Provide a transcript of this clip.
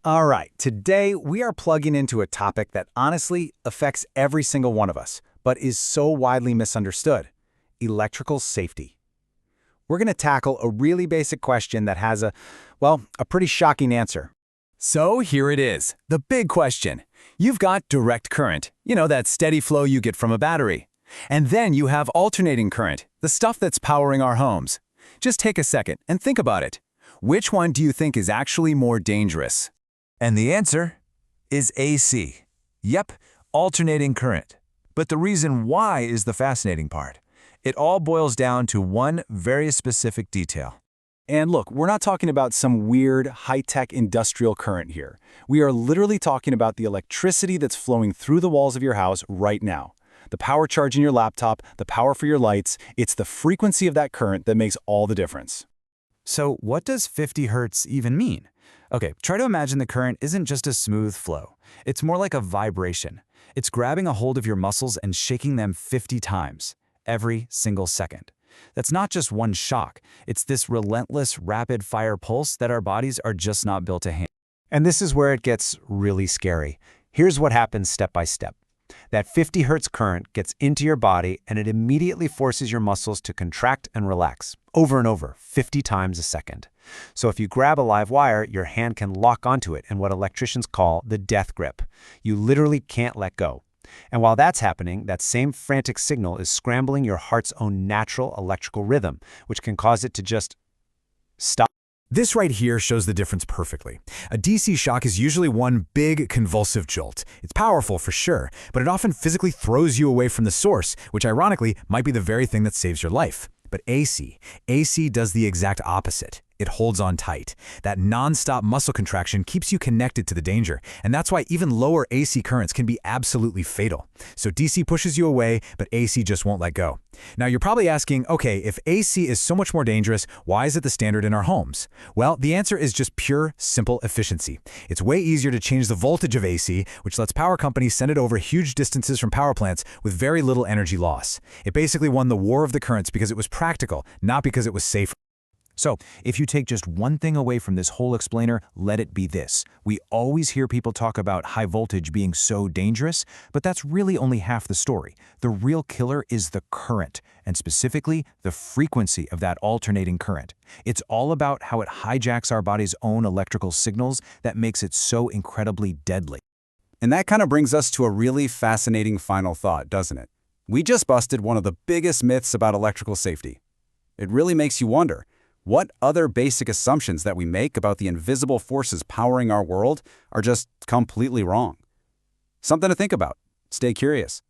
All right, today we are plugging into a topic that honestly affects every single one of us, but is so widely misunderstood: electrical safety. We're going to tackle a really basic question that has a pretty shocking answer. So here it is, the big question. You've got direct current, that steady flow you get from a battery. And then you have alternating current, the stuff that's powering our homes. Just take a second and think about it. Which one do you think is actually more dangerous? And the answer is AC. Yep, alternating current. But the reason why is the fascinating part. It all boils down to one very specific detail. And look, we're not talking about some weird, high-tech industrial current here. We are literally talking about the electricity that's flowing through the walls of your house right now. The power charge in your laptop, the power for your lights, it's the frequency of that current that makes all the difference. So what does 50 hertz even mean? Okay, try to imagine the current isn't just a smooth flow. It's more like a vibration. It's grabbing a hold of your muscles and shaking them 50 times, every single second. That's not just one shock. It's this relentless, rapid-fire pulse that our bodies are just not built to handle. And this is where it gets really scary. Here's what happens step by step. That 50 hertz current gets into your body and it immediately forces your muscles to contract and relax, over and over, 50 times a second. So if you grab a live wire, your hand can lock onto it in what electricians call the death grip. You literally can't let go. And while that's happening, that same frantic signal is scrambling your heart's own natural electrical rhythm, which can cause it to just stop. This right here shows the difference perfectly. A DC shock is usually one big convulsive jolt. It's powerful for sure, but it often physically throws you away from the source, which ironically might be the very thing that saves your life. But AC does the exact opposite. It holds on tight. That non-stop muscle contraction keeps you connected to the danger, and that's why even lower AC currents can be absolutely fatal. So DC pushes you away, but AC just won't let go. Now you're probably asking, okay, if AC is so much more dangerous, why is it the standard in our homes? Well, the answer is just pure, simple efficiency. It's way easier to change the voltage of AC, which lets power companies send it over huge distances from power plants with very little energy loss. It basically won the war of the currents because it was practical, not because it was safe. So, if you take just one thing away from this whole explainer, let it be this. We always hear people talk about high voltage being so dangerous, but that's really only half the story. The real killer is the current, and specifically, the frequency of that alternating current. It's all about how it hijacks our body's own electrical signals that makes it so incredibly deadly. And that kind of brings us to a really fascinating final thought, doesn't it? We just busted one of the biggest myths about electrical safety. It really makes you wonder, what other basic assumptions that we make about the invisible forces powering our world are just completely wrong? Something to think about. Stay curious.